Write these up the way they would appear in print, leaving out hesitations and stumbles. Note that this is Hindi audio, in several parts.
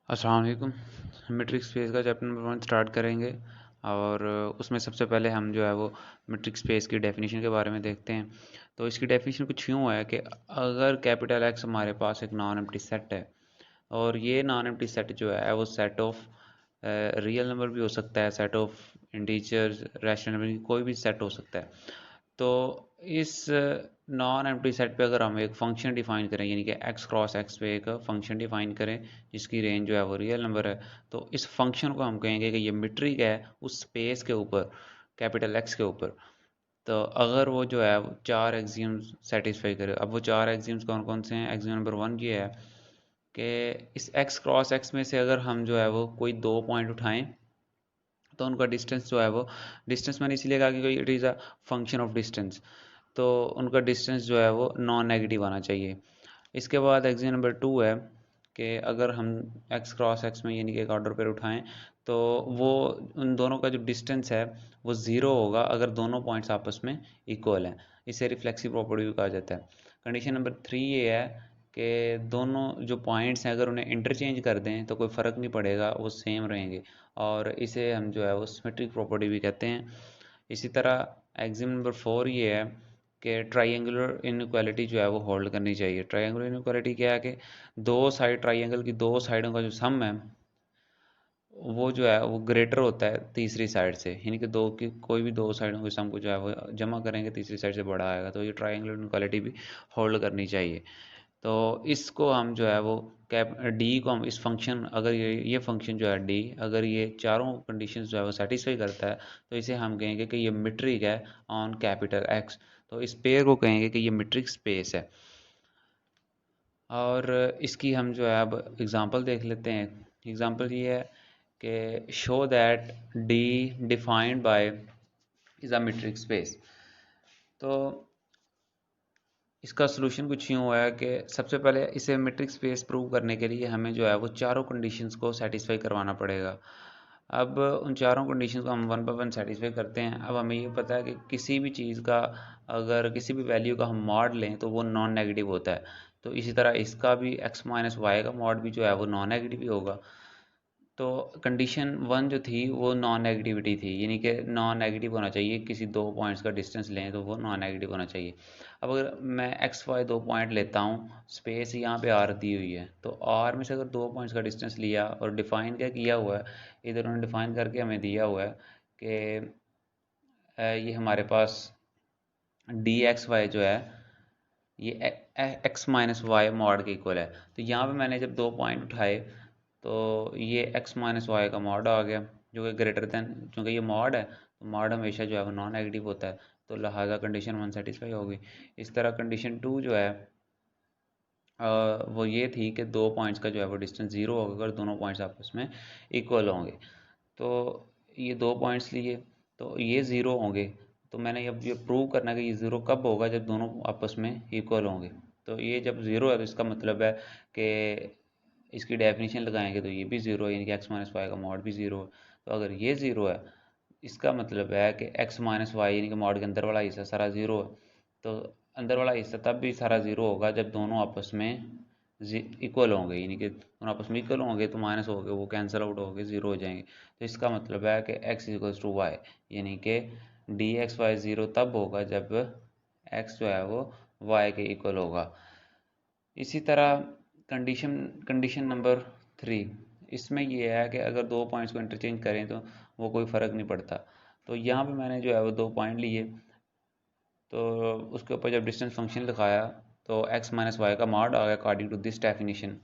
अस्सलाम वालेकुम। मैट्रिक्स स्पेस का चैप्टर नंबर 1 स्टार्ट करेंगे और उसमें सबसे पहले हम जो है वो मैट्रिक्स स्पेस की डेफिनेशन के बारे में देखते हैं। तो इसकी डेफिनेशन कुछ यूँ है कि अगर कैपिटल एक्स हमारे पास एक नॉन एम्प्टी सेट है और ये नॉन एम्प्टी सेट जो है वो सेट ऑफ रियल नंबर भी हो सकता है, set of integers, rational number, कोई भी सेट हो सकता है। तो इस नॉन एम्प्टी सेट पे अगर हम एक फंक्शन डिफाइन करें, यानी कि एक्स क्रॉस एक्स पे एक फंक्शन डिफाइन करें जिसकी रेंज जो है वो रियल नंबर है, तो इस फंक्शन को हम कहेंगे कि ये मीट्रिक है उस स्पेस के ऊपर, कैपिटल एक्स के ऊपर। तो अगर वो जो है वो चार एक्सियम्स सेटिस्फाई करे। अब वो चार एक्सियम्स कौन कौन से हैं? एक्सियम नंबर 1 ये है कि इस एक्स क्रॉस एक्स में से अगर हम जो है वो कोई दो पॉइंट उठाएं तो उनका डिस्टेंस जो है वो, डिस्टेंस मैंने इसलिए कहा कि it is a function of distance, तो उनका डिस्टेंस जो है वो नॉन नेगेटिव आना चाहिए। इसके बाद एग्जाम्पल नंबर 2 है कि अगर हम एक्स क्रॉस एक्स में यानी कि एक ऑर्डर पर उठाएं तो वो उन दोनों का जो डिस्टेंस है वो ज़ीरो होगा अगर दोनों पॉइंट्स आपस में इक्वल हैं। इसे रिफ्लेक्सिव प्रॉपर्टी भी कहा जाता है। कंडीशन नंबर 3 ये है कि दोनों जो पॉइंट्स हैं अगर उन्हें इंटरचेंज कर दें तो कोई फ़र्क नहीं पड़ेगा, वो सेम रहेंगे, और इसे हम जो है वो सिमेट्रिक प्रॉपर्टी भी कहते हैं। इसी तरह एग्जाम्पल नंबर 4 ये है कि ट्राइंगुलर इनइक्वालिटी जो है वो होल्ड करनी चाहिए। ट्राइंगुलर इनइक्वालिटी क्या है कि दो साइड, ट्राइंगल की दो साइडों का जो सम है वो जो है वो ग्रेटर होता है तीसरी साइड से, यानी कि दो की कोई भी दो साइडों के सम को जो है वो जमा करेंगे तीसरी साइड से बड़ा आएगा, तो ये ट्राइंगुलर इनइक्वालिटी भी होल्ड करनी चाहिए। तो इसको हम जो है वो कैप डी को हम इस फंक्शन, अगर ये फंक्शन जो है डी, अगर ये चारों कंडीशंस जो है वो सेटिस्फाई करता है तो इसे हम कहेंगे कि ये मीट्रिक है ऑन कैपिटल एक्स। तो इस पेयर को कहेंगे कि ये मीट्रिक स्पेस है। और इसकी हम जो है अब एग्जांपल देख लेते हैं। एग्जांपल ये है कि show that D defined by is a metric space. तो इसका सलूशन कुछ यूँ हुआ है कि सबसे पहले इसे मीट्रिक स्पेस प्रूव करने के लिए हमें जो है वो चारों कंडीशंस को सेटिस्फाई करवाना पड़ेगा। अब उन चारों कंडीशंस को हम वन बाय वन सेटिस्फाई करते हैं। अब हमें ये पता है कि किसी भी चीज़ का, अगर किसी भी वैल्यू का हम मॉड लें तो वो नॉन नेगेटिव होता है। तो इसी तरह इसका भी एक्स माइनस वाई का मॉड भी जो है वो नॉन नेगेटिव ही होगा। तो कंडीशन 1 जो थी वो नॉन नेगेटिविटी थी, यानी कि नॉन नेगेटिव होना चाहिए, किसी दो पॉइंट्स का डिस्टेंस लें तो वो नॉन नेगेटिव होना चाहिए। अब अगर मैं एक्स वाई दो पॉइंट लेता हूँ, स्पेस यहाँ पे आर दी हुई है, तो आर में से अगर दो पॉइंट्स का डिस्टेंस लिया और डिफाइन क्या किया हुआ है, इधर उन्होंने डिफाइन करके हमें दिया हुआ है कि ये हमारे पास डी एक्स वाई जो है ये एक्स माइनस वाई मॉड के इक्वल है। तो यहाँ पे मैंने जब दो पॉइंट उठाए तो ये एक्स माइनस वाई का मॉड आ गया जो कि ग्रेटर देन, क्योंकि ये मॉड है तो मॉड हमेशा जो है वो नॉन नेगेटिव होता है, तो लिहाजा कंडीशन 1 सेटिस्फाई होगी। इस तरह कंडीशन 2 जो है वो ये थी कि दो पॉइंट्स का जो है वो डिस्टेंस ज़ीरो होगा अगर दोनों पॉइंट्स आपस में इक्वल होंगे। तो ये दो पॉइंट्स लिए तो ये ज़ीरो होंगे। तो मैंने अब ये प्रूव करना है कि ये ज़ीरो कब होगा, जब दोनों आपस में इक्वल होंगे। तो ये जब ज़ीरो है तो इसका मतलब है कि इसकी डेफिनेशन लगाएंगे तो ये भी ज़ीरो है, यानी कि एक्स माइनस वाई का मॉड भी ज़ीरो है। तो अगर ये ज़ीरो है इसका मतलब है कि एक्स माइनस वाई यानी कि मॉड के अंदर वाला हिस्सा सारा ज़ीरो है। तो अंदर वाला हिस्सा तब भी सारा ज़ीरो होगा जब दोनों आपस में इक्वल होंगे, यानी कि दोनों आपस में इक्वल होंगे तो माइनस हो गए वो कैंसिल आउट हो गए, ज़ीरो हो जाएंगे। तो इसका मतलब है कि एक्स इक्वल्स टू वाई, यानी कि डी एक्स वाई ज़ीरो तब होगा जब एक्स जो है वो वाई के इक्वल होगा। इसी तरह कंडीशन कंडीशन नंबर 3, इसमें ये है कि अगर दो पॉइंट्स को इंटरचेंज करें तो वो कोई फ़र्क नहीं पड़ता। तो यहाँ पे मैंने जो है वो दो पॉइंट लिए, तो उसके ऊपर जब डिस्टेंस फंक्शन लिखाया तो x माइनस वाई का मॉड आ गया अकॉर्डिंग टू दिस डेफिनेशन।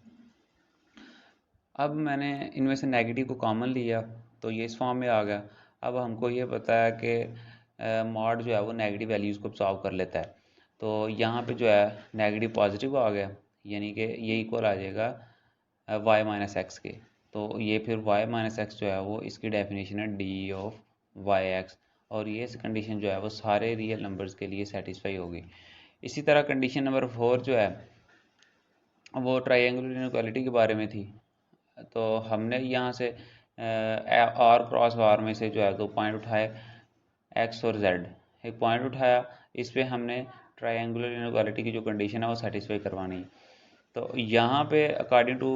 अब मैंने इनमें से नेगेटिव को कॉमन लिया तो ये इस फॉर्म में आ गया। अब हमको ये पता है कि मॉड जो है वो नेगेटिव वैल्यूज़ को सॉल्व कर लेता है। तो यहाँ पे जो है नेगेटिव पॉजिटिव आ गया, यानी कि ये इक्वल आ जाएगा वाई माइनस एक्स के। तो ये फिर वाई माइनस एक्स जो है वो इसकी डेफिनेशन है डी ऑफ वाई एक्स, और ये कंडीशन जो है वो सारे रियल नंबर्स के लिए सेटिस्फाई होगी। इसी तरह कंडीशन नंबर 4 जो है वो ट्राइंगुलर इनइक्वालिटी के बारे में थी। तो हमने यहाँ से आर क्रॉस आर में से जो है दो पॉइंट उठाए, एक्स और जेड, एक पॉइंट उठाया, इस पे हमने ट्राइंगुलर इनइक्वालिटी की जो कंडीशन है वो सेटिस्फाई करवानी है। तो यहाँ पे according to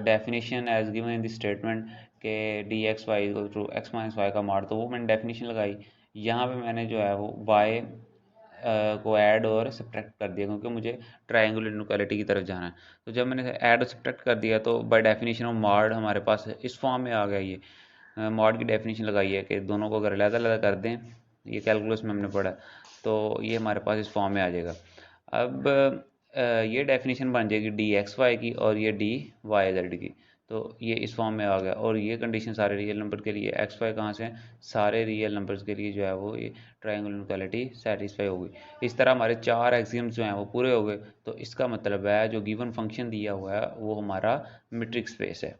definition as given in the statement के D X Y equal to X minus Y का मार, तो वो मैंने डेफिनेशन लगाई। यहाँ पे मैंने जो है वो वाई को ऐड और सब्ट्रैक्ट कर दिया, क्योंकि मुझे ट्रायंगुलर इनइक्वालिटी की तरफ जाना है। तो जब मैंने ऐड और सब्ट्रैक्ट कर दिया तो बाय डेफिनेशन ऑफ मॉड हमारे पास इस फॉर्म में आ गया। ये मॉड की डेफिनेशन लगाई है कि दोनों को अगर अलग-अलग कर दें, ये कैलकुलस में हमने पढ़ा, तो ये हमारे पास इस फॉर्म में आ जाएगा। अब ये डेफिनेशन बन जाएगी डी एक्स वाई की और ये डी वाई जेड की। तो ये इस फॉर्म में आ गया, और ये कंडीशन सारे रियल नंबर के लिए, एक्स वाई कहाँ से हैं, सारे रियल नंबर्स के लिए जो है वो ये ट्रायंगुलर इनइक्वालिटी सेटिस्फाई होगी। इस तरह हमारे 4 एक्सियम्स जो हैं वो पूरे हो गए। तो इसका मतलब है जो गिवन फंक्शन दिया हुआ है वो हमारा मीट्रिक स्पेस है।